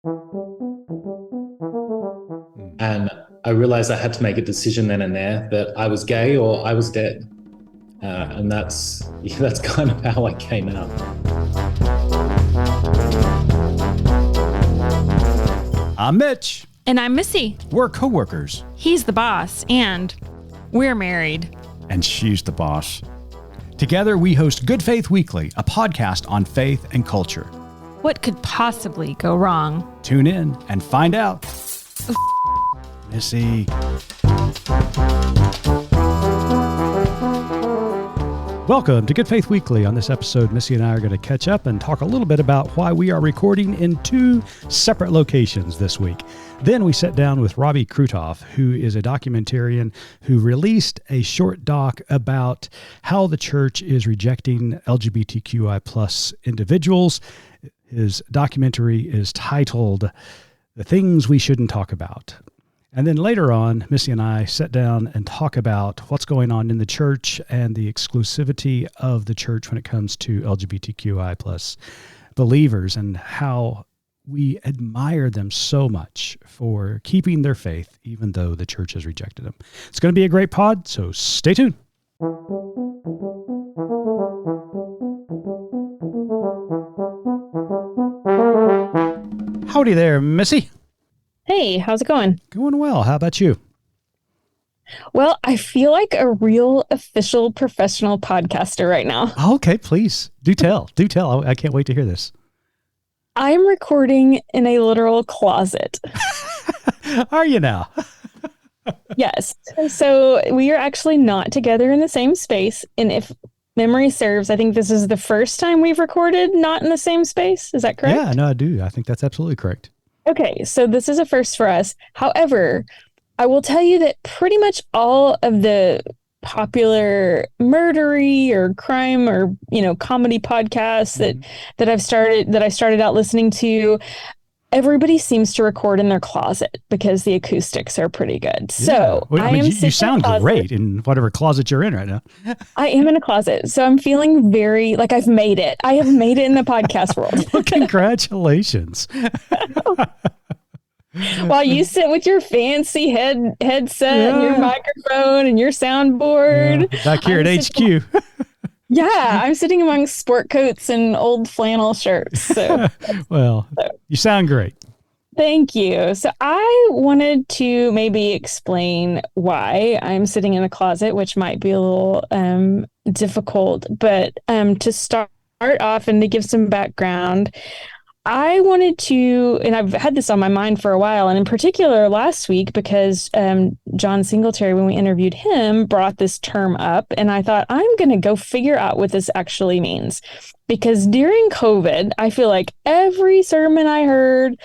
And I realized I had to make a decision then and there that I was gay or I was dead. And that's kind of how I came out. I'm Mitch. And I'm Missy. We're co-workers. He's the boss, and we're married. And she's the boss. Together, we host Good Faith Weekly, a podcast on faith and culture. What could possibly go wrong? Tune in and find out. Missy. Welcome to Good Faith Weekly. On this episode, Missy and I are going to catch up and talk a little bit about why we are recording in two separate locations this week. Then we sat down with Robbie Kruithoff, who is a documentarian who released a short doc about how the church is rejecting LGBTQI plus individuals. His documentary is titled The Things We Shouldn't Talk About. And then later on, Missy and I sat down and talk about what's going on in the church and the exclusivity of the church when it comes to LGBTQI plus believers and how we admire them so much for keeping their faith, even though the church has rejected them. It's going to be a great pod, so stay tuned. Howdy there, Missy. Hey, how's it going? Going well. How about you? Well, I feel like a real official professional podcaster right now. Okay, please. Do tell. Do tell. I can't wait to hear this. I'm recording in a literal closet. Are you now? Yes. So we are actually not together in the same space. And if memory serves, I think this is the first time we've recorded not in the same space. Is that correct? Yeah, no, I do. I think that's absolutely correct. Okay, so this is a first for us. However, I will tell you that pretty much all of the popular murdery or crime or, comedy podcasts that I started out listening to, everybody seems to record in their closet because the acoustics are pretty good. Yeah. So you sound great in whatever closet you're in right now. I am in a closet. So I'm feeling very like I've made it. I have made it in the podcast world. Well, congratulations. While you sit with your fancy headset and your microphone and your soundboard. Yeah, back here at HQ. I'm sitting among sport coats and old flannel shirts. So, you sound great. Thank you. So I wanted to maybe explain why I'm sitting in a closet, which might be a little difficult, but to start off and to give some background, I wanted to, and I've had this on my mind for a while, and in particular last week, because John Singletary, when we interviewed him, brought this term up, and I thought, I'm going to go figure out what this actually means. Because during COVID, I feel like every sermon I heard,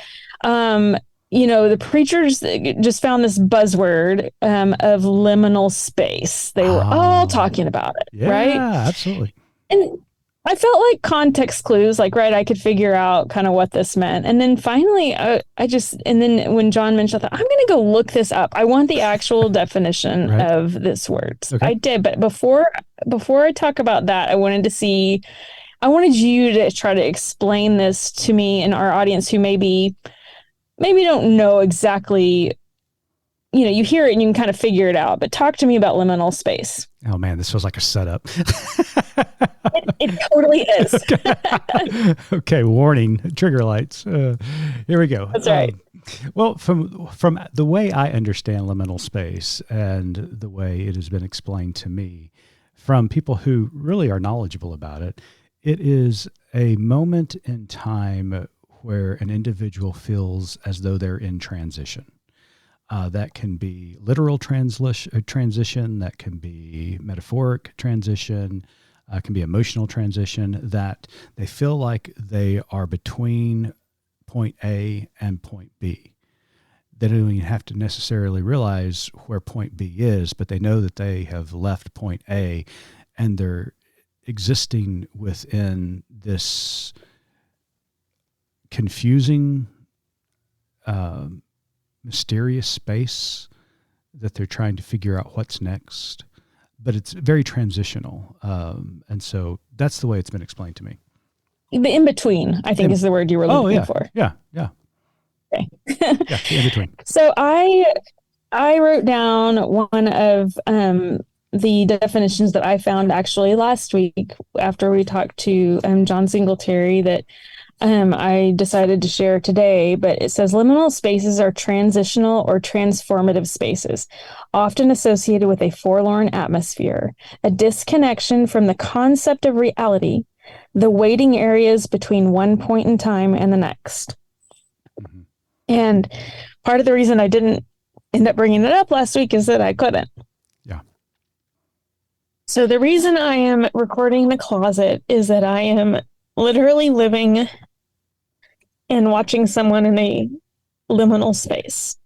the preachers just found this buzzword of liminal space. They were all talking about it, right? Yeah, absolutely. And I felt like context clues, I could figure out kind of what this meant. And then finally, and then when John mentioned, I thought, I'm going to go look this up. I want the actual definition of this word. Okay. I did. But before I talk about that, I wanted you to try to explain this to me and our audience who maybe don't know exactly, you hear it and you can kind of figure it out, but talk to me about liminal space. Oh man, this feels like a setup. It totally is. Okay, warning, trigger lights. Here we go. That's right. Well, from the way I understand liminal space and the way it has been explained to me from people who really are knowledgeable about it, it is a moment in time where an individual feels as though they're in transition. That can be literal transition, that can be metaphoric transition, can be emotional transition, that they feel like they are between point A and point B. They don't even have to necessarily realize where point B is, but they know that they have left point A and they're existing within this confusing, mysterious space that they're trying to figure out what's next. But it's very transitional. And so that's the way it's been explained to me. The in between, I think, is the word you were looking for. Yeah. Okay. Yeah, in between. So I wrote down one of the definitions that I found actually last week after we talked to John Singletary that I decided to share today, but it says liminal spaces are transitional or transformative spaces, often associated with a forlorn atmosphere, a disconnection from the concept of reality, the waiting areas between one point in time and the next. Mm-hmm. And part of the reason I didn't end up bringing it up last week is that I couldn't. Yeah. So the reason I am recording in the closet is that I am literally living and watching someone in a liminal space.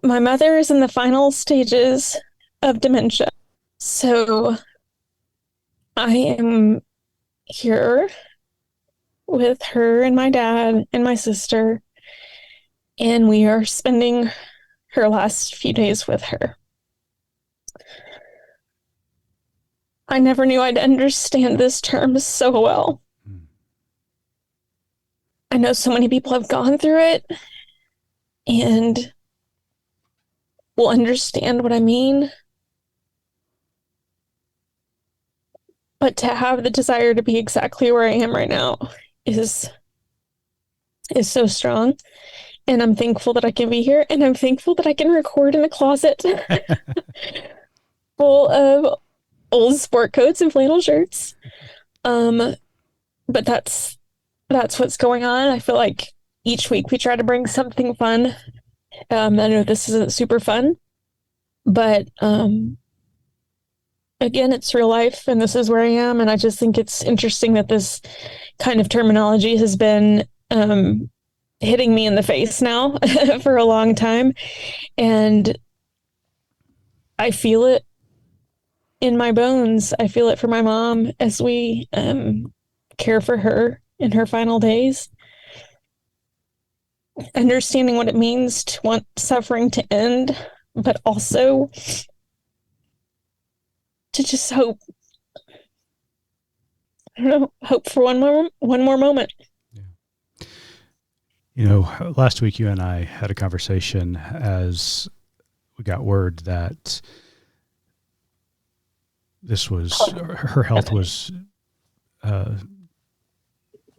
My mother is in the final stages of dementia. So I am here with her and my dad and my sister, and we are spending her last few days with her. I never knew I'd understand this term so well. I know so many people have gone through it and will understand what I mean. But to have the desire to be exactly where I am right now is so strong. And I'm thankful that I can be here, and I'm thankful that I can record in a closet full of old sport coats and flannel shirts. But that's what's going on. I feel like each week we try to bring something fun. I know this isn't super fun, but again, it's real life, and this is where I am. And I just think it's interesting that this kind of terminology has been hitting me in the face now for a long time. And I feel it in my bones. I feel it for my mom as we care for her in her final days. Understanding what it means to want suffering to end, but also to just hope. I don't know, hope for one more moment. Yeah. You know, last week you and I had a conversation as we got word that her health was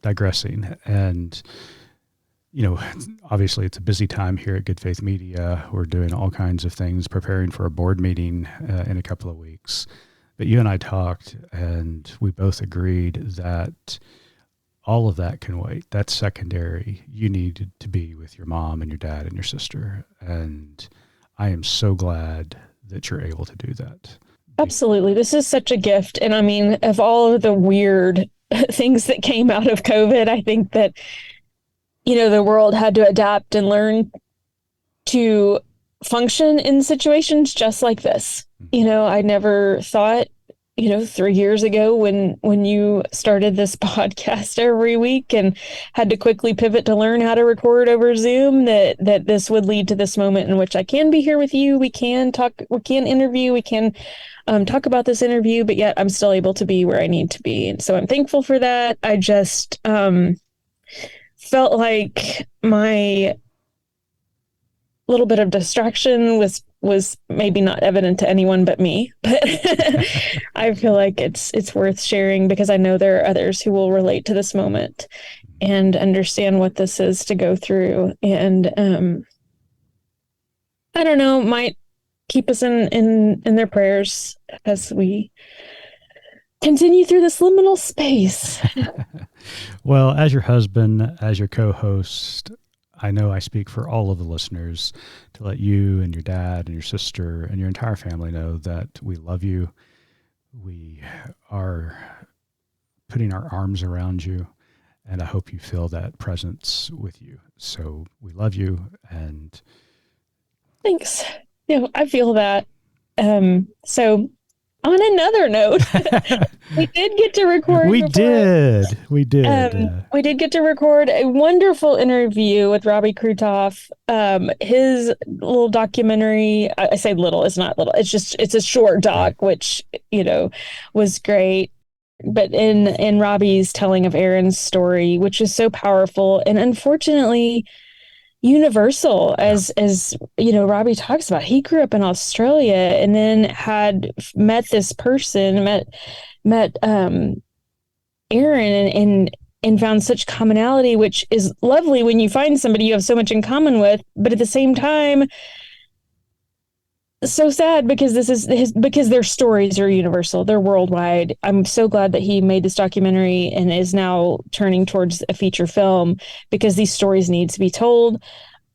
digressing. And, you know, obviously it's a busy time here at Good Faith Media. We're doing all kinds of things, preparing for a board meeting in a couple of weeks. But you and I talked, and we both agreed that all of that can wait. That's secondary. You need to be with your mom and your dad and your sister. And I am so glad that you're able to do that. Absolutely. This is such a gift. And I mean, of all of the weird things that came out of COVID, I think that, you know, the world had to adapt and learn to function in situations just like this. You know, I never thought, you know, 3 years ago when you started this podcast every week and had to quickly pivot to learn how to record over Zoom, that this would lead to this moment in which I can be here with you. We can talk, we can interview, we can talk about this interview, but yet I'm still able to be where I need to be. And so I'm thankful for that. I just felt like my little bit of distraction was maybe not evident to anyone but me, but I feel like it's worth sharing because I know there are others who will relate to this moment and understand what this is to go through. And I don't know, might keep us in their prayers as we continue through this liminal space. Well, as your husband, as your co-host, I know I speak for all of the listeners to let you and your dad and your sister and your entire family know that we love you. We are putting our arms around you, and I hope you feel that presence with you. So we love you. And thanks. You know, I feel that. So on another note, we did get to record. We did. We did get to record a wonderful interview with Robbie Kruithoff. His little documentary, I say little, it's not little. It's a short doc, which, you know, was great. but in Robbie's telling of Aaron's story, which is so powerful and unfortunately universal, as Robbie talks about, he grew up in Australia and then had met this person, met Aaron and found such commonality, which is lovely when you find somebody you have so much in common with, but at the same time, so sad because because their stories are universal. They're worldwide. I'm so glad that he made this documentary and is now turning towards a feature film, because these stories need to be told.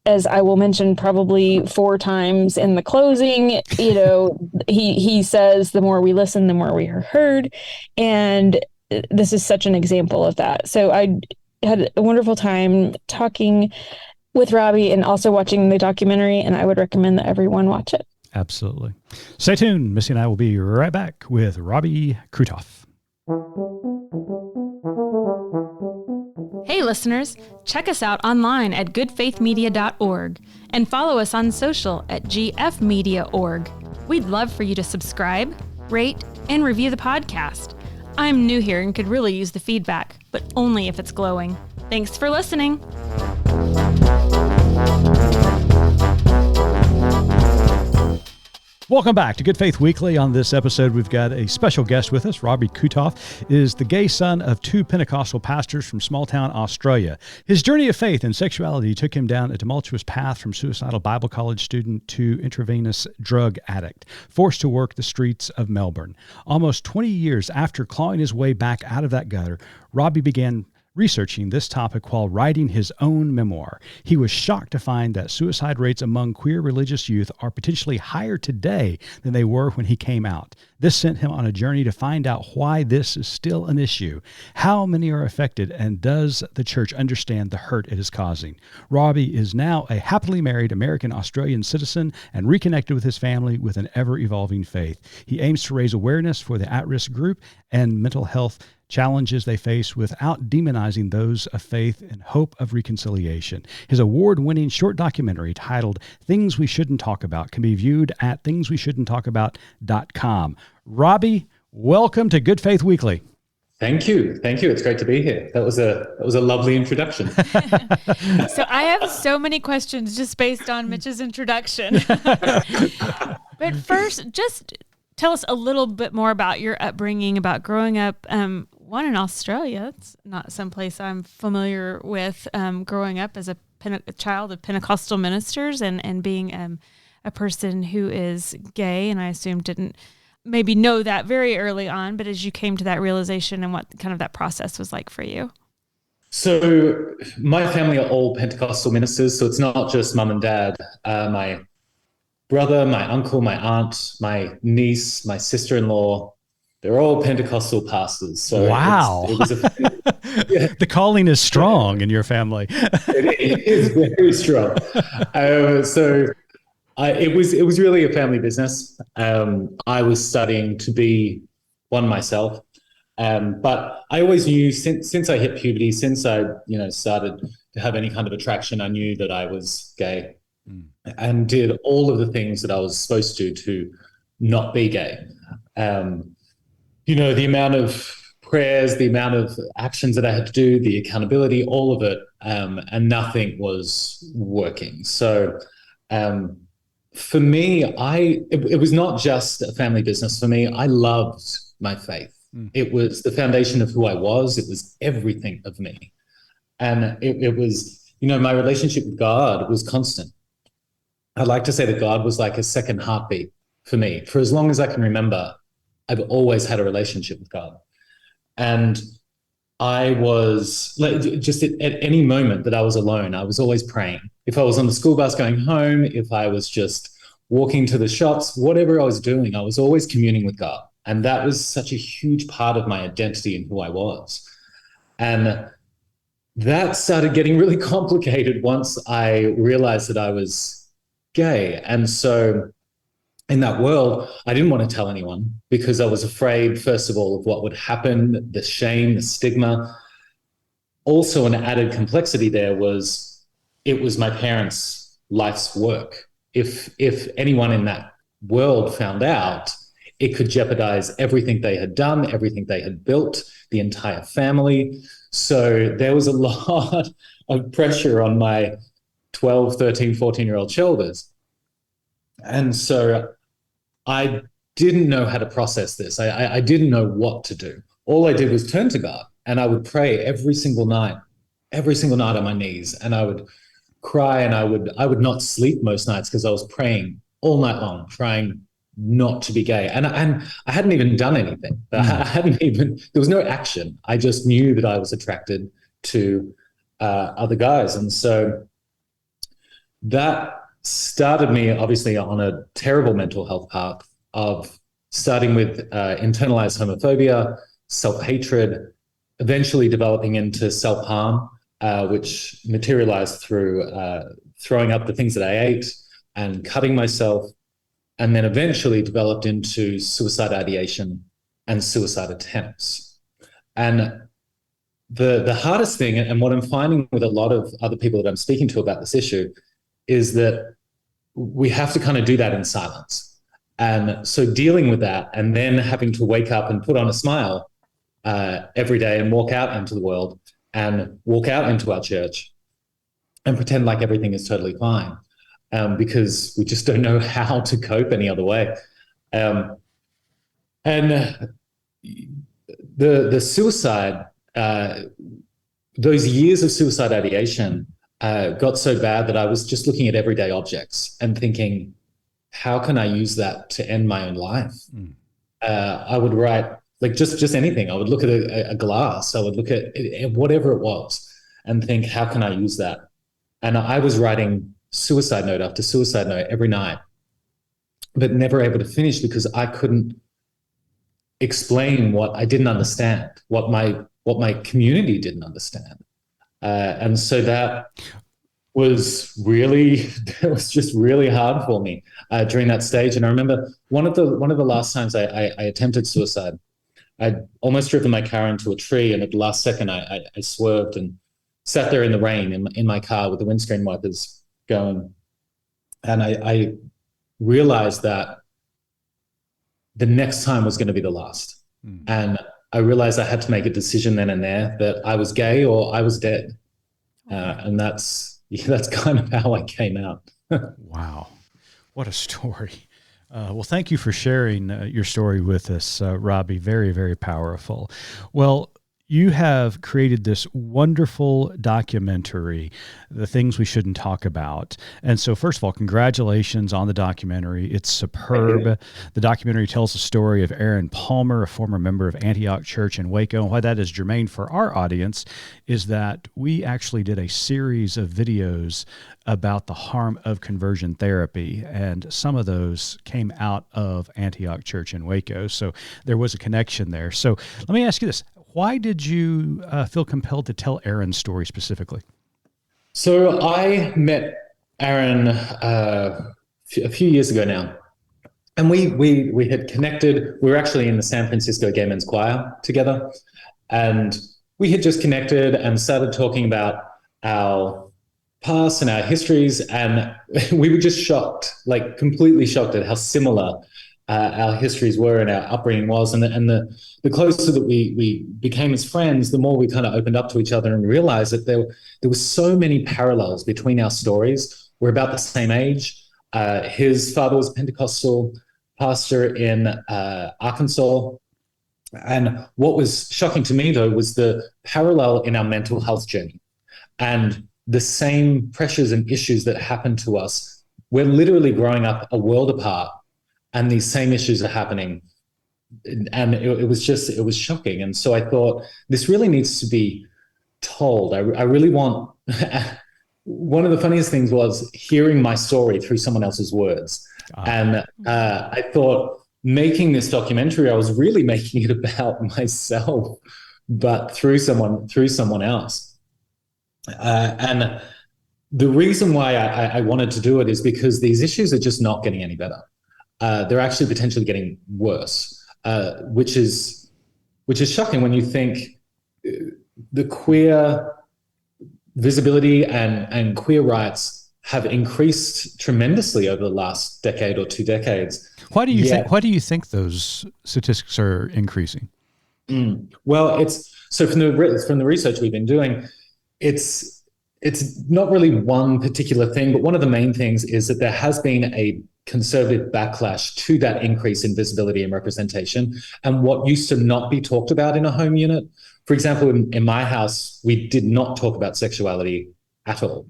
As I will mention probably 4 times in the closing, he says, the more we listen, the more we are heard. And this is such an example of that. So I had a wonderful time talking with Robbie and also watching the documentary, and I would recommend that everyone watch it. Absolutely. Stay tuned. Missy and I will be right back with Robbie Kruithoff. Hey listeners, check us out online at goodfaithmedia.org and follow us on social at gfmedia.org. We'd love for you to subscribe, rate, and review the podcast. I'm new here and could really use the feedback, but only if it's glowing. Thanks for listening. Welcome back to Good Faith Weekly. On this episode, we've got a special guest with us. Robbie Kruithoff is the gay son of 2 Pentecostal pastors from small town Australia. His journey of faith and sexuality took him down a tumultuous path from suicidal Bible college student to intravenous drug addict, forced to work the streets of Melbourne. Almost 20 years after clawing his way back out of that gutter, Robbie began researching this topic while writing his own memoir. He was shocked to find that suicide rates among queer religious youth are potentially higher today than they were when he came out. This sent him on a journey to find out why this is still an issue, how many are affected, and does the church understand the hurt it is causing. Robbie is now a happily married American-Australian citizen and reconnected with his family with an ever-evolving faith. He aims to raise awareness for the at-risk group and mental health challenges they face without demonizing those of faith in hope of reconciliation. His award-winning short documentary titled Things We Shouldn't Talk About can be viewed at thingsweshouldn'ttalkabout.com. Robbie, welcome to Good Faith Weekly. Thank you. It's great to be here. That was a lovely introduction. So I have so many questions just based on Mitch's introduction. But first, just tell us a little bit more about your upbringing, about growing up, one in Australia. It's not someplace I'm familiar with, growing up as a child of Pentecostal ministers and being a person who is gay, and I assume didn't maybe know that very early on, but as you came to that realization and what kind of that process was like for you. So my family are all Pentecostal ministers, so it's not just mum and dad. My brother, my uncle, my aunt, my niece, my sister-in-law, they're all Pentecostal pastors. So wow. It was The calling is strong in your family. It is very strong. It was really a family business. I was studying to be one myself. But I always knew since I hit puberty, since I started to have any kind of attraction, I knew that I was gay. And did all of the things that I was supposed to not be gay. The amount of prayers, the amount of actions that I had to do, the accountability, all of it, and nothing was working. So for me, it was not just a family business for me. I loved my faith. It was the foundation of who I was. It was everything of me. And it was, my relationship with God was constant. I'd like to say that God was like a second heartbeat for me. For as long as I can remember, I've always had a relationship with God. And I was just at any moment that I was alone, I was always praying. If I was on the school bus going home, if I was just walking to the shops, whatever I was doing, I was always communing with God. And that was such a huge part of my identity and who I was. And that started getting really complicated once I realized that I was gay. And so in that world, I didn't want to tell anyone because I was afraid, first of all, of what would happen, the shame, the stigma. Also, an added complexity there was it was my parents' life's work. If anyone in that world found out, it could jeopardize everything they had done, everything they had built, the entire family. So there was a lot of pressure on my 12, 13, 14-year-old shoulders. And so I didn't know how to process this. I didn't know what to do. All I did was turn to God, and I would pray every single night on my knees, and I would cry, and I would not sleep most nights because I was praying all night long, trying not to be gay. And I hadn't even done anything. There was no action. I just knew that I was attracted to other guys. And so that started me obviously on a terrible mental health path of starting with internalized homophobia, self-hatred, eventually developing into self-harm, which materialized through throwing up the things that I ate and cutting myself, and then eventually developed into suicide ideation and suicide attempts. And the hardest thing, and what I'm finding with a lot of other people that I'm speaking to about this issue, is that we have to kind of do that in silence. And so dealing with that, and then having to wake up and put on a smile every day and walk out into the world and walk out into our church and pretend like everything is totally fine, because we just don't know how to cope any other way. And the suicide, those years of suicide ideation got so bad that I was just looking at everyday objects and thinking, how can I use that to end my own life? I would write like just anything. I would look at a glass. I would look at whatever it was and think, how can I use that? And I was writing suicide note after suicide note every night, but never able to finish because I couldn't explain what I didn't understand, what my community didn't understand. And so that was just really hard for me during that stage. And I remember one of the last times I attempted suicide, I'd almost driven my car into a tree, and at the last second I swerved and sat there in the rain in my car with the windscreen wipers going. And I realized that the next time was going to be the last. And I realized I had to make a decision then and there that I was gay or I was dead. And that's kind of how I came out. Wow. What a story. Well, thank you for sharing your story with us, Robbie. Very, very powerful. Well, you have created this wonderful documentary, The Things We Shouldn't Talk About. And so first of all, congratulations on the documentary. It's superb. The documentary tells the story of Aaron Palmer, a former member of Antioch Church in Waco. And why that is germane for our audience is that we actually did a series of videos about the harm of conversion therapy, and some of those came out of Antioch Church in Waco. So there was a connection there. So let me ask you this. Why did you feel compelled to tell Aaron's story specifically? So I met Aaron a few years ago now, and we had connected. We were actually in the San Francisco Gay Men's Choir together, and we had just connected and started talking about our past and our histories, and we were just shocked, like completely shocked at how similar our histories were and our upbringing was. And the closer that we became as friends, the more we kind of opened up to each other and realized that there were so many parallels between our stories. We're about the same age. His father was a Pentecostal pastor in Arkansas. And what was shocking to me, though, was the parallel in our mental health journey and the same pressures and issues that happen to us. We're literally growing up a world apart, and these same issues are happening. And it was shocking. And so I thought, this really needs to be told. I really want, one of the funniest things was hearing my story through someone else's words. And I thought, making this documentary, I was really making it about myself, but through someone else. And the reason why I wanted to do it is because these issues are just not getting any better. They're actually potentially getting worse, which is shocking when you think the queer visibility and queer rights have increased tremendously over the last decade or 2 decades. Why do you think those statistics are increasing? Well, it's so from the research we've been doing, it's not really one particular thing, but one of the main things is that there has been a conservative backlash to that increase in visibility and representation, and what used to not be talked about in a home unit. For example, in my house, we did not talk about sexuality at all.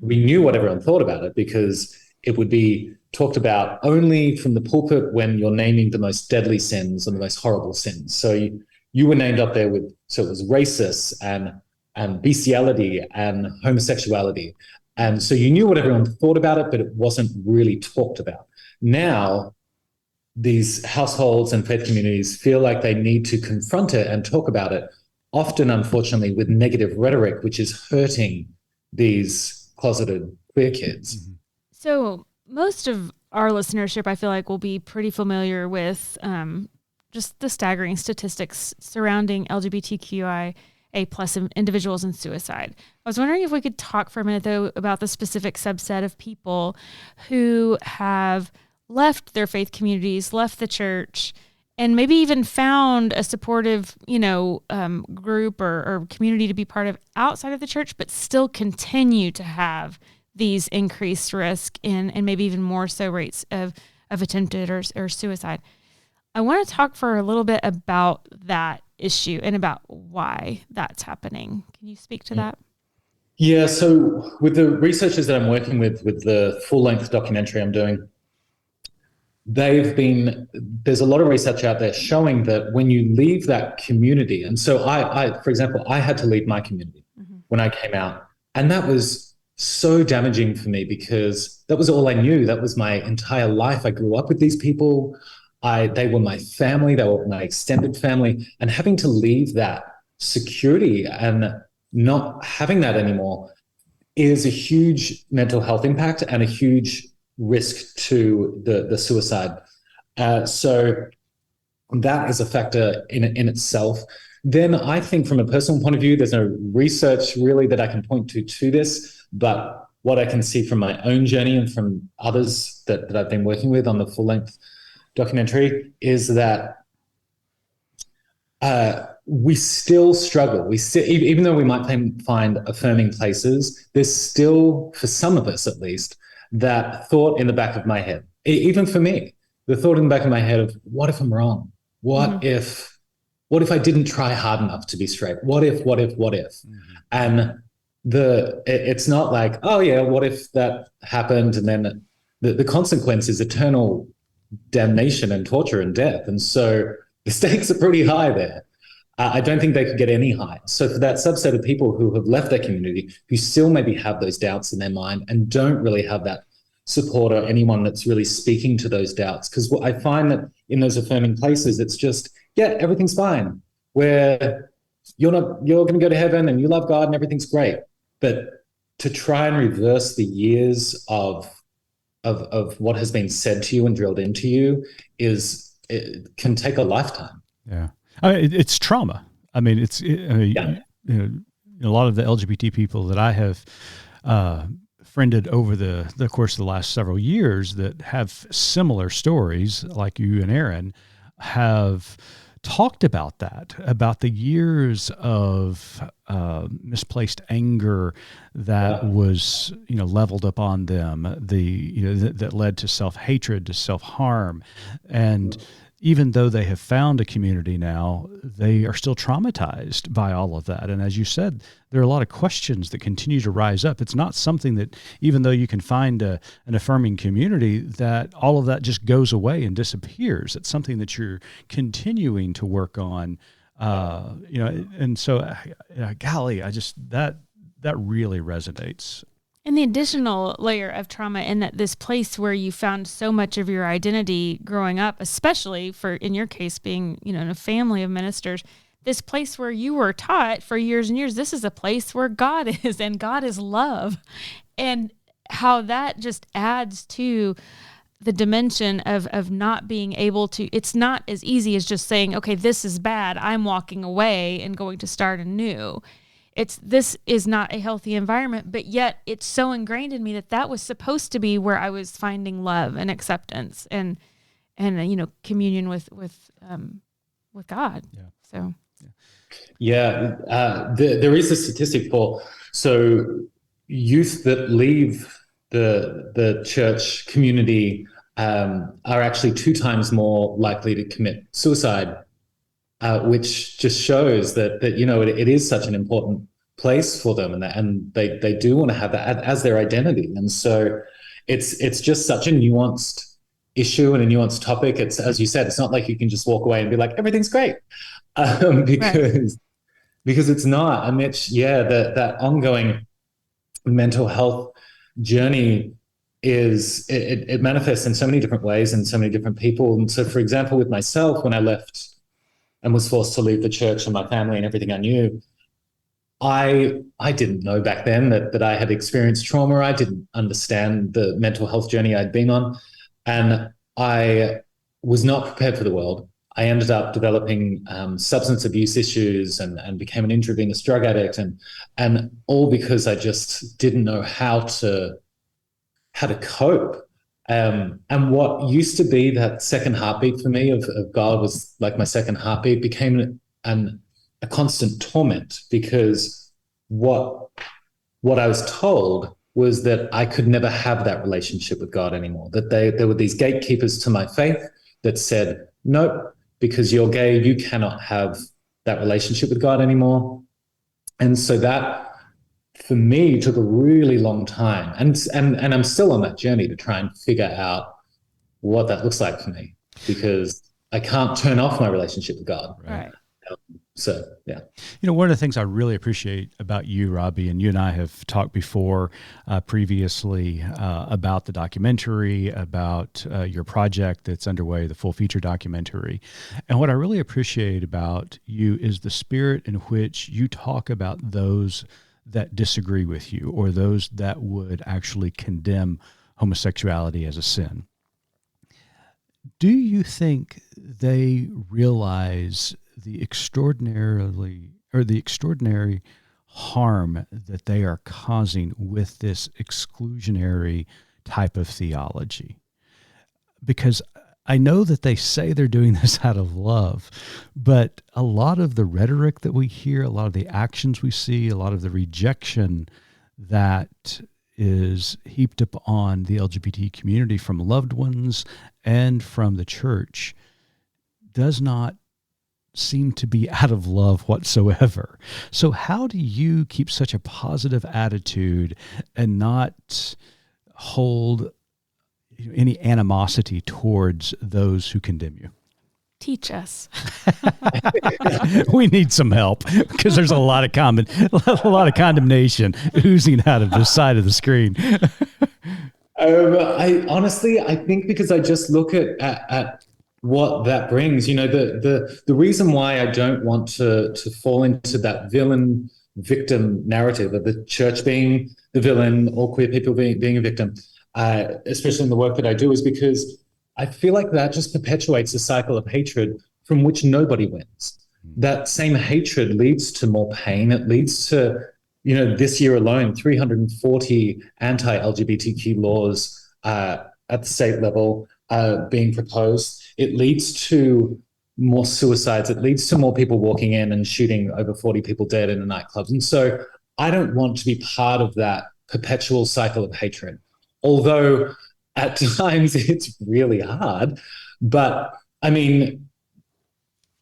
We knew what everyone thought about it because it would be talked about only from the pulpit when you're naming the most deadly sins and the most horrible sins. So you were named up there so it was racist and bestiality and homosexuality. And so you knew what everyone thought about it, but it wasn't really talked about. Now, these households and faith communities feel like they need to confront it and talk about it, often, unfortunately, with negative rhetoric, which is hurting these closeted queer kids. So most of our listenership, I feel like, will be pretty familiar with just the staggering statistics surrounding LGBTQIA+ individuals and suicide. I was wondering if we could talk for a minute, though, about the specific subset of people who have left their faith communities, left the church, and maybe even found a supportive, group or community to be part of outside of the church, but still continue to have these increased risk and maybe even more so rates of attempted or suicide. I want to talk for a little bit about that issue and about why that's happening. Can you speak to that? Yeah, so with the researchers that I'm working with the full-length documentary I'm doing, there's a lot of research out there showing that when you leave that community, and so I for example, I had to leave my community when I came out, and that was so damaging for me because that was all I knew. That was my entire life. I grew up with these people. They were my family. They were my extended family, and having to leave that security and not having that anymore is a huge mental health impact and a huge risk to the suicide. So that is a factor in itself. Then I think from a personal point of view, there's no research really that I can point to this, but what I can see from my own journey and from others that I've been working with on the full-length documentary is that we still struggle. Even though we might find affirming places, there's still, for some of us at least, that thought in the back of my head, even for me, the thought in the back of my head of, what if I'm wrong? What if I didn't try hard enough to be straight? What if? And it's not like, oh yeah, what if that happened? And then the consequence is eternal damnation and torture and death. And so the stakes are pretty high there. I don't think they could get any higher. So for that subset of people who have left their community, who still maybe have those doubts in their mind and don't really have that support or anyone that's really speaking to those doubts, because what I find that in those affirming places, it's just, yeah, everything's fine. Where you're going to go to heaven and you love God and everything's great. But to try and reverse the years of what has been said to you and drilled into you it can take a lifetime. Yeah. It's trauma. I mean, a lot of the LGBT people that I have friended over the course of the last several years that have similar stories like you and Aaron have talked about about the years of misplaced anger that was, leveled upon them, that led to self-hatred, to self-harm. And even though they have found a community now, they are still traumatized by all of that. And as you said, there are a lot of questions that continue to rise up. It's not something that, even though you can find an affirming community, that all of that just goes away and disappears. It's something that you're continuing to work on, and so, golly, that really resonates. And the additional layer of trauma in that this place where you found so much of your identity growing up, especially in your case being, in a family of ministers, this place where you were taught for years and years, this is a place where God is and God is love. And how that just adds to the dimension of not being able to, it's not as easy as just saying, okay, this is bad, I'm walking away and going to start anew. this is not a healthy environment, but yet it's so ingrained in me that was supposed to be where I was finding love and acceptance and communion with God. Yeah. So. Yeah, there is a statistic, Paul. So youth that leave the church community are actually 2 times more likely to commit suicide, which just shows that it is such an important place for them, and they do want to have that as their identity. And so it's just such a nuanced issue and a nuanced topic. It's, as you said, it's not like you can just walk away and be like, everything's great. Because it's not. And it's, that ongoing mental health journey is, it manifests in so many different ways and so many different people. And so, for example, with myself, when I left and was forced to leave the church and my family and everything I knew, I didn't know back then that I had experienced trauma. I didn't understand the mental health journey I'd been on, and I was not prepared for the world. I ended up developing substance abuse issues and became an intravenous drug addict, and all because I just didn't know how to cope. And what used to be that second heartbeat for me of God was like my second heartbeat became a constant torment, because what I was told was that I could never have that relationship with God anymore, that there were these gatekeepers to my faith that said, nope, because you're gay, you cannot have that relationship with God anymore. And so that, for me, took a really long time. And I'm still on that journey to try and figure out what that looks like for me, because I can't turn off my relationship with God. Right. So, yeah. One of the things I really appreciate about you, Robbie, and you and I have talked before previously about the documentary, about your project that's underway, the full feature documentary. And what I really appreciate about you is the spirit in which you talk about those that disagree with you, or those that would actually condemn homosexuality as a sin. Do you think they realize the extraordinary harm that they are causing with this exclusionary type of theology? Because I know that they say they're doing this out of love, but a lot of the rhetoric that we hear, a lot of the actions we see, a lot of the rejection that is heaped upon the LGBT community from loved ones and from the church does not seem to be out of love whatsoever. So how do you keep such a positive attitude and not hold any animosity towards those who condemn you? Teach us. We need some help, because there's a lot of condemnation oozing out of the side of the screen. I think because I just look at what that brings. The reason why I don't want to fall into that villain victim narrative of the church being the villain or queer people being a victim, especially in the work that I do, is because I feel like that just perpetuates a cycle of hatred from which nobody wins. That same hatred leads to more pain. It leads to, this year alone, 340 anti-LGBTQ laws at the state level being proposed. It leads to more suicides. It leads to more people walking in and shooting over 40 people dead in the nightclubs. And so I don't want to be part of that perpetual cycle of hatred. Although at times it's really hard. But I mean,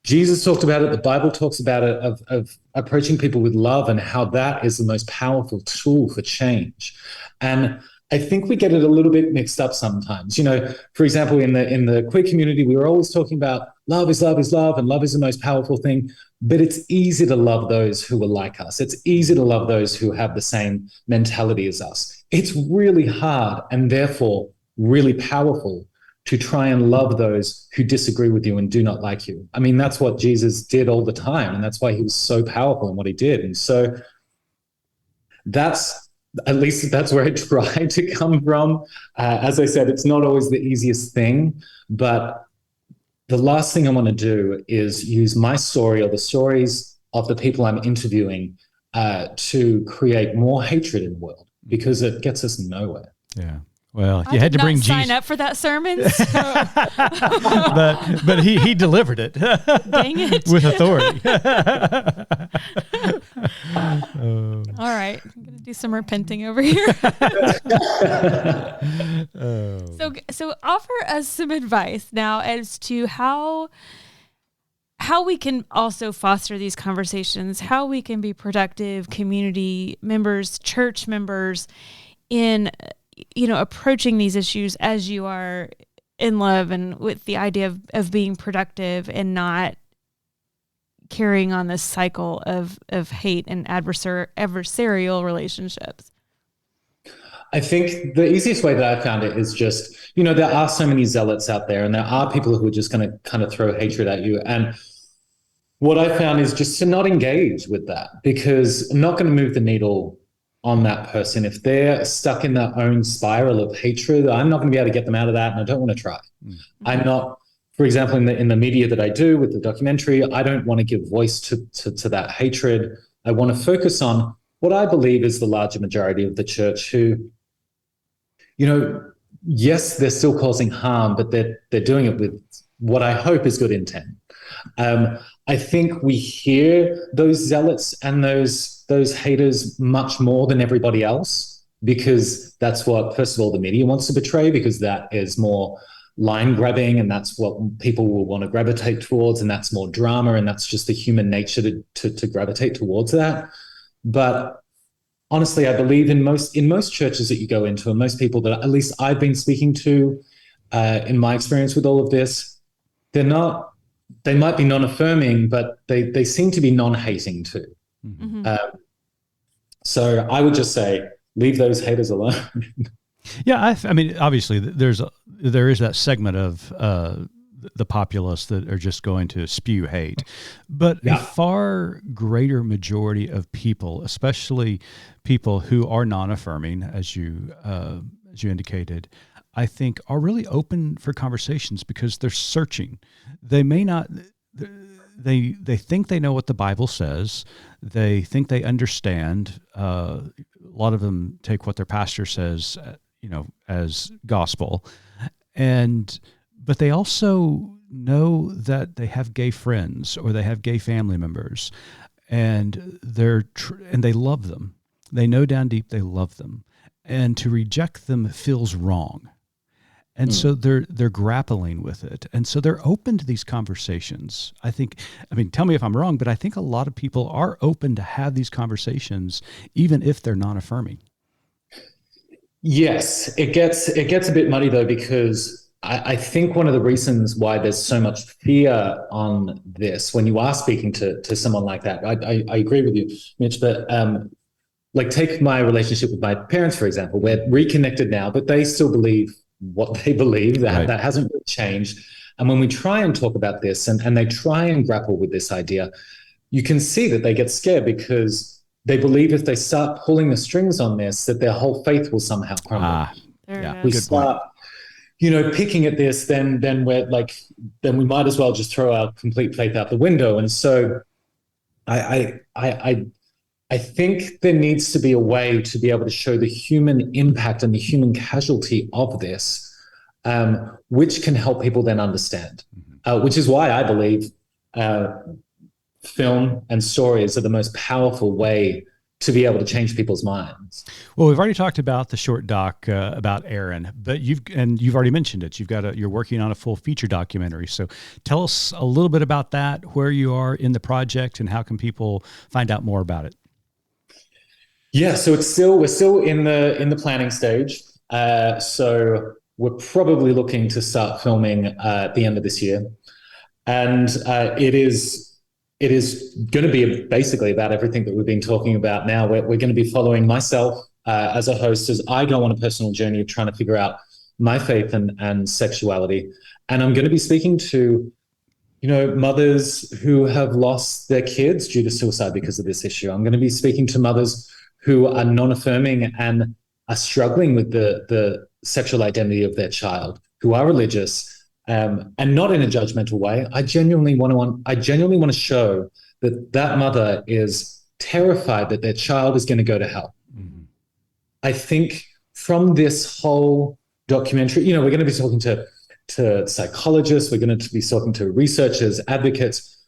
Jesus talked about it, the Bible talks about it, of approaching people with love, and how that is the most powerful tool for change. And I think we get it a little bit mixed up sometimes. For example, in the queer community, we were always talking about love is love is love, and love is the most powerful thing. But it's easy to love those who are like us. It's easy to love those who have the same mentality as us. It's really hard, and therefore really powerful, to try and love those who disagree with you and do not like you. I mean, that's what Jesus did all the time, and that's why he was so powerful in what he did. And so that's where I try to come from. As I said, it's not always the easiest thing, but the last thing I want to do is use my story or the stories of the people I'm interviewing to create more hatred in the world, because it gets us nowhere. Yeah. Well, you had to bring Jesus. Sign up for that sermon, but he delivered it. Dang it. With authority. All right, I'm gonna do some repenting over here. So offer us some advice now as to how we can also foster these conversations, how we can be productive community members, church members in approaching these issues as you are in love and with the idea of being productive and not carrying on this cycle of hate and adversarial relationships. I think the easiest way that I found it is just, there are so many zealots out there, and there are people who are just going to kind of throw hatred at you. And what I found is just to not engage with that, because I'm not going to move the needle on that person. If they're stuck in their own spiral of hatred, I'm not going to be able to get them out of that, and I don't want to try. Mm-hmm. I'm not, for example, in the media that I do with the documentary, I don't want to give voice to that hatred. I want to focus on what I believe is the larger majority of the church who, yes, they're still causing harm, but they're doing it with what I hope is good intent. I think we hear those zealots and those haters much more than everybody else, because that's what, first of all, the media wants to portray, because that is more line grabbing, and that's what people will want to gravitate towards, and that's more drama, and that's just the human nature to gravitate towards that. But honestly, I believe in most churches that you go into, and most people that at least I've been speaking to in my experience with all of this, they might be non-affirming, but they seem to be non-hating too. Mm-hmm. So I would just say, leave those haters alone. Yeah, I mean, obviously, there is that segment of the populace that are just going to spew hate, but a far greater majority of people, especially people who are non-affirming, as you indicated, I think are really open for conversations because they're searching. They may not. They think they know what the Bible says. They think they understand. A lot of them take what their pastor says, as gospel, but they also know that they have gay friends or they have gay family members, and they love them. They know down deep they love them, and to reject them feels wrong. And so they're grappling with it. And so they're open to these conversations. Tell me if I'm wrong, but I think a lot of people are open to have these conversations, even if they're non-affirming. Yes, it gets a bit muddy though, because I think one of the reasons why there's so much fear on this, when you are speaking to someone like that, I agree with you, Mitch, but take my relationship with my parents, for example. We're reconnected now, but they still believe what they believe. That hasn't really changed. And when we try and talk about this and they try and grapple with this idea, you can see that they get scared, because they believe if they start pulling the strings on this, that their whole faith will somehow crumble. We start, picking at this, then we might as well just throw our complete faith out the window. And so I think there needs to be a way to be able to show the human impact and the human casualty of this, which can help people then understand, which is why I believe film and stories are the most powerful way to be able to change people's minds. Well, we've already talked about the short doc about Aaron, but you've already mentioned it. You're working on a full feature documentary. So tell us a little bit about that, where you are in the project, and how can people find out more about it? Yeah, so we're still in the planning stage. So we're probably looking to start filming at the end of this year, and it is going to be basically about everything that we've been talking about now. We're going to be following myself as a host as I go on a personal journey of trying to figure out my faith and sexuality, and I'm going to be speaking to mothers who have lost their kids due to suicide because of this issue. I'm going to be speaking to mothers who are non-affirming and are struggling with the sexual identity of their child, who are religious, and not in a judgmental way. I genuinely want to show that mother is terrified that their child is going to go to hell. Mm-hmm. I think from this whole documentary, we're going to be talking to psychologists, we're going to be talking to researchers, advocates,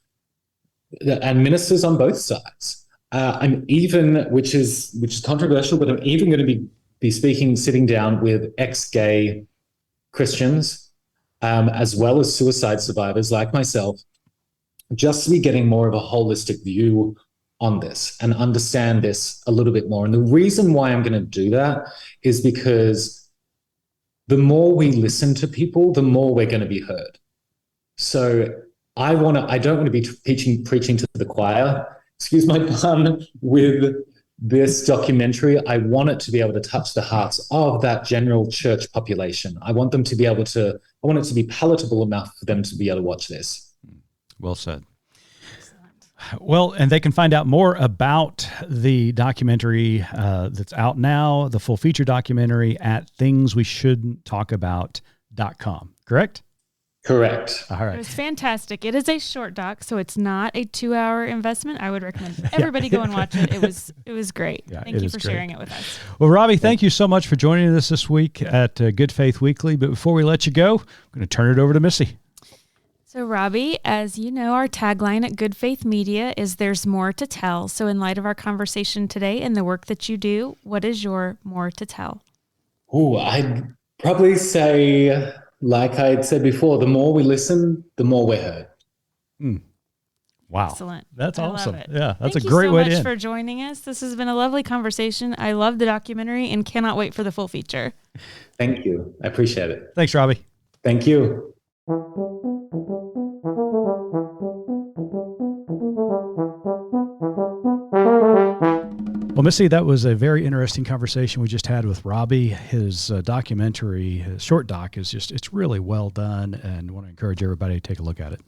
and ministers on both sides. I'm even, which is controversial, but I'm even going to be sitting down with ex-gay Christians, as well as suicide survivors like myself, just to be getting more of a holistic view on this and understand this a little bit more. And the reason why I'm going to do that is because the more we listen to people, the more we're going to be heard. So I don't want to be preaching to the choir, excuse my pun, with this documentary. I want it to be able to touch the hearts of that general church population. I want it to be palatable enough for them to be able to watch this. Well said. Well, and they can find out more about the documentary that's out now, the full feature documentary, at thingsweshouldn'ttalkabout.com, correct? Correct. All right. It was fantastic. It is a short doc, so it's not a 2-hour investment. I would recommend everybody go and watch it. It was great. Yeah, thank you for sharing it with us. Well, Robbie, thank you so much for joining us this week at Good Faith Weekly. But before we let you go, I'm going to turn it over to Missy. So, Robbie, as you know, our tagline at Good Faith Media is "There's more to tell." So in light of our conversation today and the work that you do, what is your more to tell? Oh, I'd probably say, like I'd said before, the more we listen, the more we're heard. Wow. Excellent. That's awesome. Love it. Yeah, that's Thank a great way to end. Thank you so much for joining us. This has been a lovely conversation. I love the documentary and cannot wait for the full feature. Thank you. I appreciate it. Thanks, Robbie. Thank you. Well, Missy, that was a very interesting conversation we just had with Robbie. His documentary, his short doc, it's really well done, and I want to encourage everybody to take a look at it.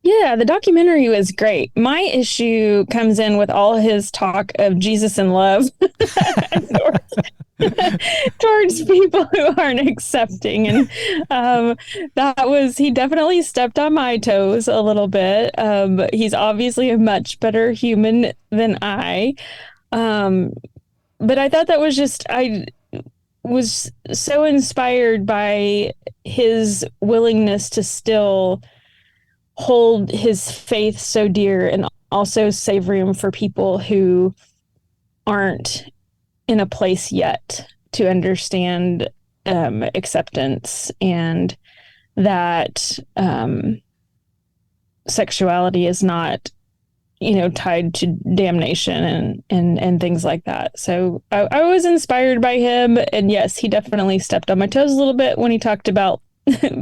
Yeah, the documentary was great. My issue comes in with all his talk of Jesus and love towards people who aren't accepting. And he definitely stepped on my toes a little bit. He's obviously a much better human than I. But I thought I was so inspired by his willingness to still hold his faith so dear and also save room for people who aren't in a place yet to understand acceptance, and that sexuality is not tied to damnation and things like that. So I was inspired by him, and yes, he definitely stepped on my toes a little bit when he talked about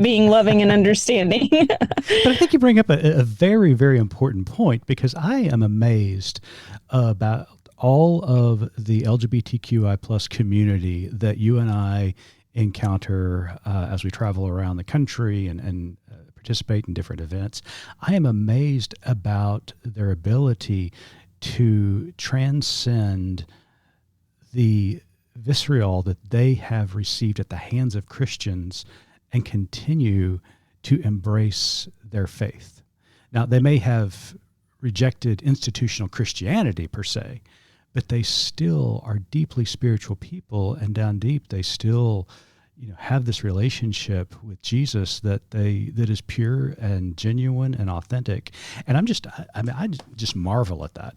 being loving and understanding. But I think you bring up a very, very important point, because I am amazed about all of the LGBTQI plus community that you and I encounter as we travel around the country and participate in different events. I am amazed about their ability to transcend the vitriol that they have received at the hands of Christians and continue to embrace their faith. Now, they may have rejected institutional Christianity per se, but they still are deeply spiritual people, and down deep, they still have this relationship with Jesus that is pure and genuine and authentic. And I just marvel at that.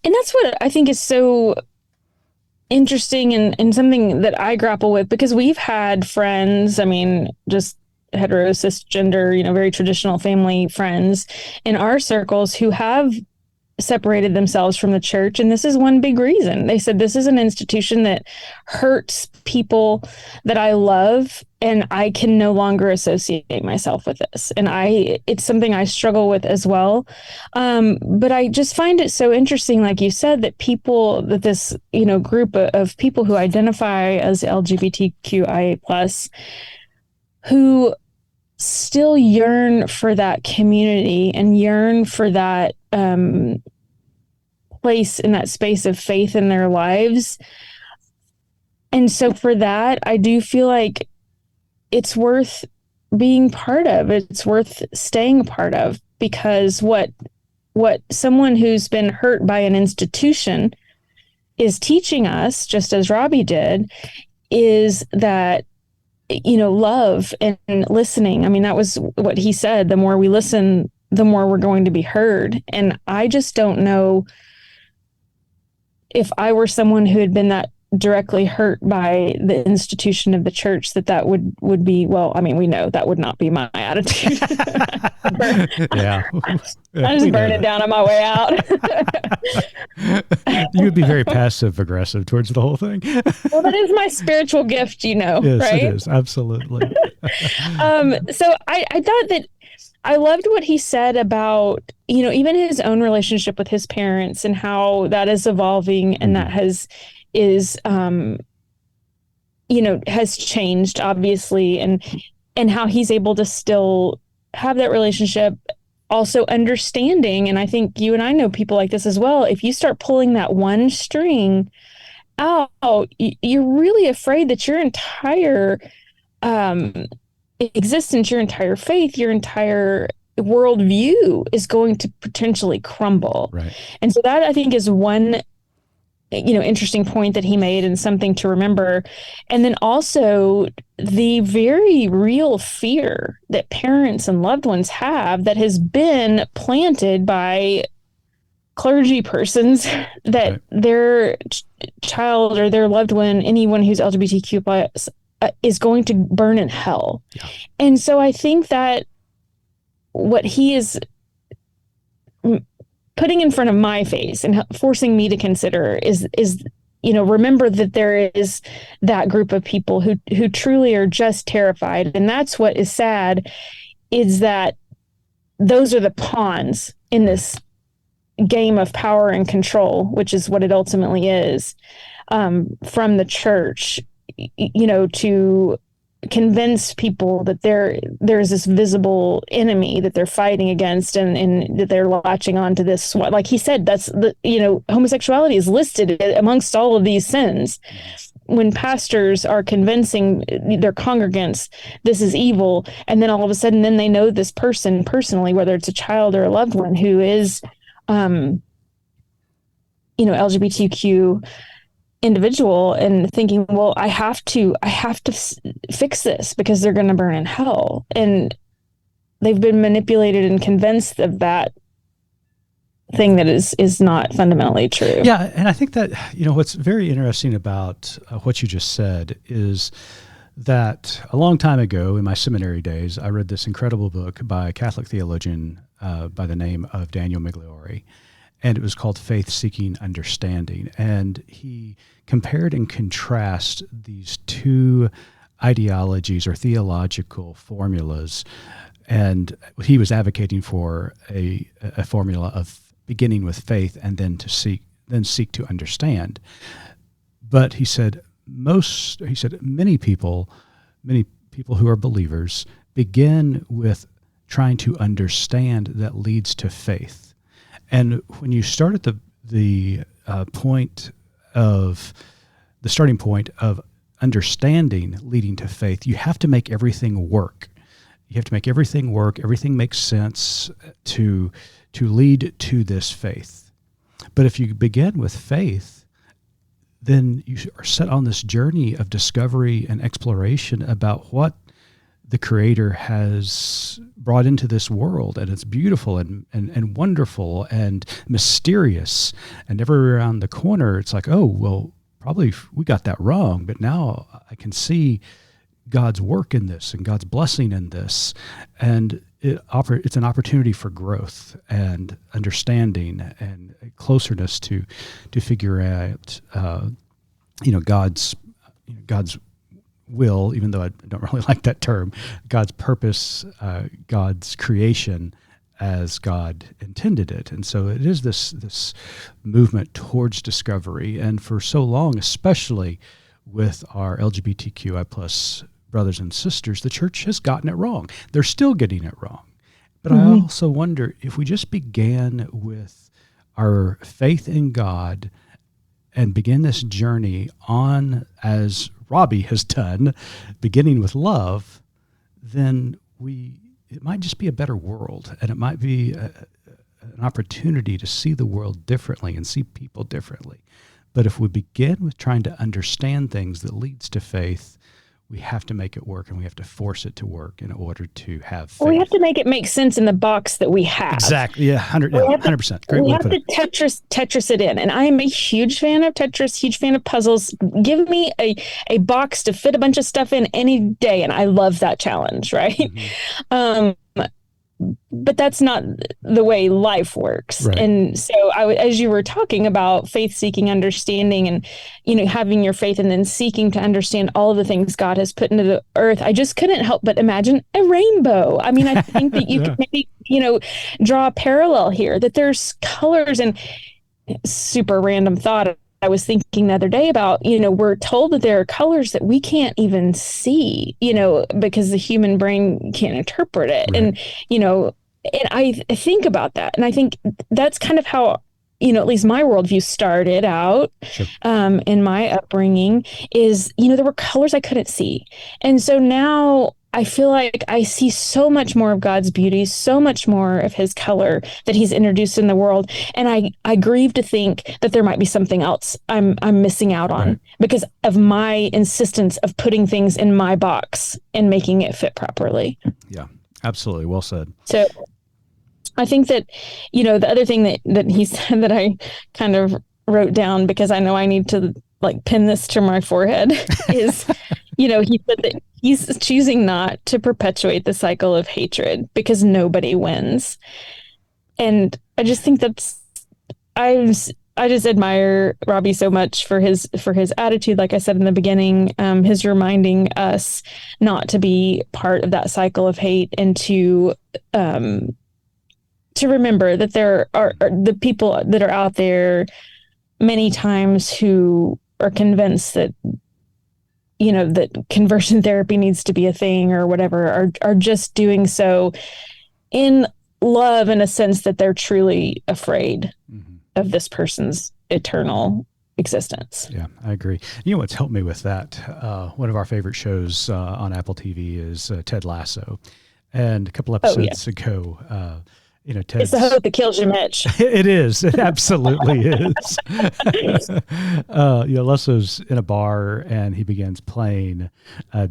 And that's what I think is so interesting and something that I grapple with, because we've had friends, just hetero, cisgender, very traditional family friends in our circles who have separated themselves from the church. And this is one big reason. They said, this is an institution that hurts people that I love, and I can no longer associate myself with this. And it's something I struggle with as well. But I just find it so interesting, like you said, that this group of people who identify as LGBTQIA plus, who still yearn for that community and yearn for that place in that space of faith in their lives. And so for that, I do feel like it's worth being part of. It's worth staying a part of, because what what someone who's been hurt by an institution is teaching us, just as Robbie did, is that, love and listening. I mean, that was what he said. The more we listen, the more we're going to be heard. And I just don't know if I were someone who had been that directly hurt by the institution of the church, that would be, well, I mean, we know that would not be my attitude. Yeah. I just burn it down on my way out. You would be very passive aggressive towards the whole thing. Well, that is my spiritual gift, Yes, right? it is. Absolutely. So I thought that I loved what he said about, even his own relationship with his parents and how that is evolving, and that has changed, obviously, and how he's able to still have that relationship, also understanding. And I think you and I know people like this as well. If you start pulling that one string out, you're really afraid that your entire existence, your entire faith, your entire worldview is going to potentially crumble. Right. And so that, I think, is one interesting point that he made, and something to remember. And then also the very real fear that parents and loved ones have, that has been planted by clergy persons, that their child or their loved one, anyone who's LGBTQ+, is going to burn in hell. Yeah. And so I think that what he is putting in front of my face and forcing me to consider is remember that there is that group of people who truly are just terrified. And that's what is sad, is that those are the pawns in this game of power and control, which is what it ultimately is, from the church, to convince people that there's this visible enemy that they're fighting against, and that they're latching on to this. Like he said, that's homosexuality is listed amongst all of these sins. When pastors are convincing their congregants this is evil, and then all of a sudden, then they know this person personally, whether it's a child or a loved one who is, LGBTQ individual, and thinking, well, I have to fix this because they're going to burn in hell. And they've been manipulated and convinced of that thing that is not fundamentally true. Yeah. And I think that, what's very interesting about what you just said is that a long time ago in my seminary days, I read this incredible book by a Catholic theologian by the name of Daniel Migliore. And it was called Faith Seeking Understanding. And he compared and contrasted these two ideologies or theological formulas. And he was advocating for a formula of beginning with faith and then seek to understand. But he said many people who are believers begin with trying to understand that leads to faith. And when you start at the starting point of understanding leading to faith, you have to make everything work. You have to make everything work. Everything makes sense to lead to this faith. But if you begin with faith, then you are set on this journey of discovery and exploration about what the Creator has brought into this world, and it's beautiful and wonderful and mysterious. And ever around the corner, it's like, oh, well, probably we got that wrong, but now I can see God's work in this and God's blessing in this, and it's an opportunity for growth and understanding and closeness to figure out, God's will, even though I don't really like that term, God's purpose, God's creation as God intended it. And so it is this movement towards discovery. And for so long, especially with our LGBTQI plus brothers and sisters, the church has gotten it wrong. They're still getting it wrong. But I also wonder if we just began with our faith in God and begin this journey on, as Robbie has done, beginning with love, then it might just be a better world, and it might be an opportunity to see the world differently and see people differently. But if we begin with trying to understand things that leads to faith, we have to make it work, and we have to force it to work in order to have faith. We have to make it make sense in the box that we have. Exactly. Yeah, 100%. Great we way have to put to it. Tetris it in. And I am a huge fan of Tetris, huge fan of puzzles. Give me a box to fit a bunch of stuff in any day. And I love that challenge, right? Mm-hmm. But that's not the way life works. Right. And so as you were talking about faith seeking understanding and, having your faith and then seeking to understand all of the things God has put into the earth, I just couldn't help but imagine a rainbow. I mean, I think that you can maybe, draw a parallel here, that there's colors. And super random thought, I was thinking the other day about, we're told that there are colors that we can't even see, because the human brain can't interpret it. Right. And I think about that. And I think that's kind of how, at least my worldview started out. Sure. In my upbringing is, there were colors I couldn't see. And so now I feel like I see so much more of God's beauty, so much more of his color that he's introduced in the world. And I grieve to think that there might be something else I'm missing out on because of my insistence of putting things in my box and making it fit properly. Yeah, absolutely. Well said. So I think that, the other thing that he said that I kind of wrote down because I know I need to pin this to my forehead is, he said that he's choosing not to perpetuate the cycle of hatred because nobody wins. And I just think I just admire Robbie so much for his attitude. Like I said in the beginning, his reminding us not to be part of that cycle of hate and to remember that there are the people that are out there many times who are convinced that, that conversion therapy needs to be a thing or whatever, are just doing so in love, in a sense that they're truly afraid of this person's eternal existence. Yeah, I agree. You know what's helped me with that? One of our favorite shows on Apple TV is Ted Lasso. And a couple episodes ago, Ted's, it's the hope that kills you, Mitch. It is. It absolutely is. Lasso's in a bar and he begins playing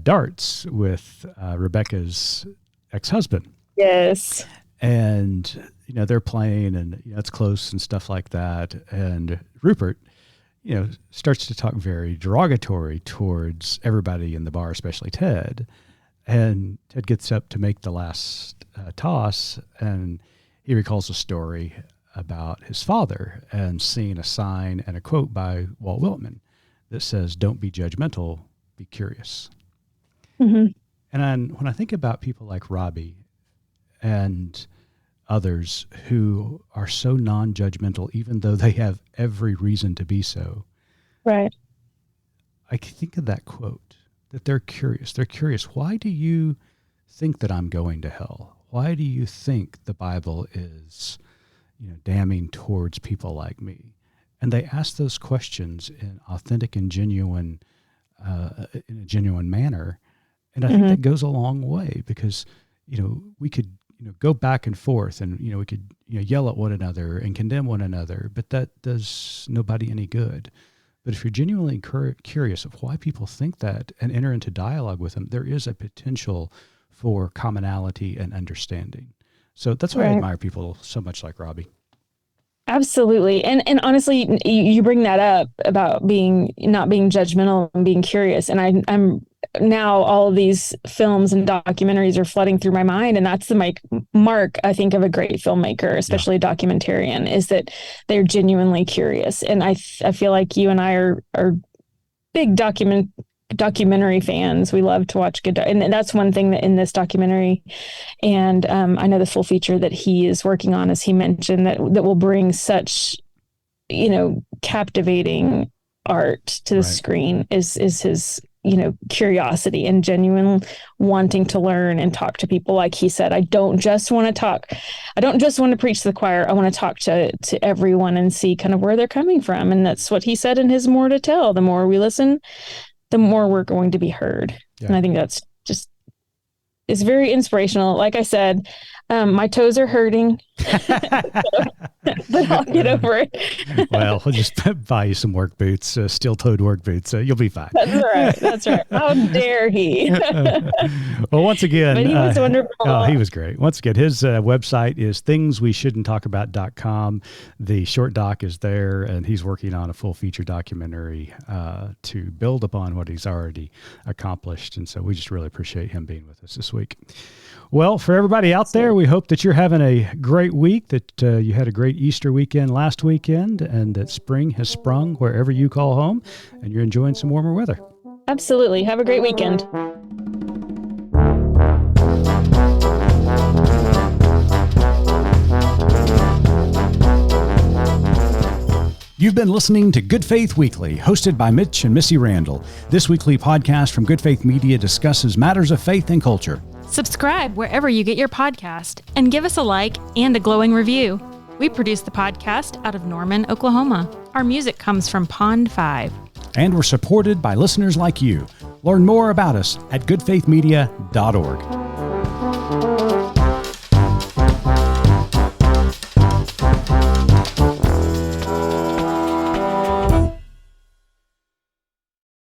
darts with Rebecca's ex-husband. Yes. And, they're playing and it's close and stuff like that. And Rupert, starts to talk very derogatory towards everybody in the bar, especially Ted. And Ted gets up to make the last toss and he recalls a story about his father and seeing a sign and a quote by Walt Whitman that says, "Don't be judgmental, be curious." Mm-hmm. And when I think about people like Robbie and others who are so non-judgmental, even though they have every reason to be so, right? I think of that quote, that they're curious. They're curious. Why do you think that I'm going to hell? Why do you think the Bible is, damning towards people like me? And they ask those questions in authentic and genuine, in a genuine manner. And I think that goes a long way because, we could, go back and forth and, we could, yell at one another and condemn one another, but that does nobody any good. But if you're genuinely curious of why people think that and enter into dialogue with them, there is a potential for commonality and understanding. So that's why I admire people so much like Robbie. Absolutely. And honestly, you bring that up about not being judgmental and being curious. And I'm now all of these films and documentaries are flooding through my mind. And that's the mark, I think, of a great filmmaker, especially a documentarian, is that they're genuinely curious. And I feel like you and I are big documentary fans. We love to watch good, and that's one thing that in this documentary, and I know the full feature that he is working on, as he mentioned, that will bring such, captivating art to the screen is his, curiosity and genuine wanting to learn and talk to people. Like he said, I don't just want to preach to the choir. I want to talk to everyone and see kind of where they're coming from. And that's what he said in his More to Tell. The more we listen, the more we're going to be heard. Yeah. And I think that's it's very inspirational. Like I said, My toes are hurting, but I'll get over it. Well, we'll just buy you some work boots, steel-toed work boots. You'll be fine. That's right. How dare he? Well, once again, but he was wonderful. Oh, he was great. Once again, his website is thingsweshouldn'ttalkabout.com. The short doc is there, and he's working on a full feature documentary to build upon what he's already accomplished. And so we just really appreciate him being with us this week. Well, for everybody out there, we hope that you're having a great week, that you had a great Easter weekend last weekend, and that spring has sprung wherever you call home, and you're enjoying some warmer weather. Absolutely. Have a great weekend. You've been listening to Good Faith Weekly, hosted by Mitch and Missy Randall. This weekly podcast from Good Faith Media discusses matters of faith and culture. Subscribe wherever you get your podcast and give us a like and a glowing review. We produce the podcast out of Norman, Oklahoma. Our music comes from Pond 5. And we're supported by listeners like you. Learn more about us at goodfaithmedia.org.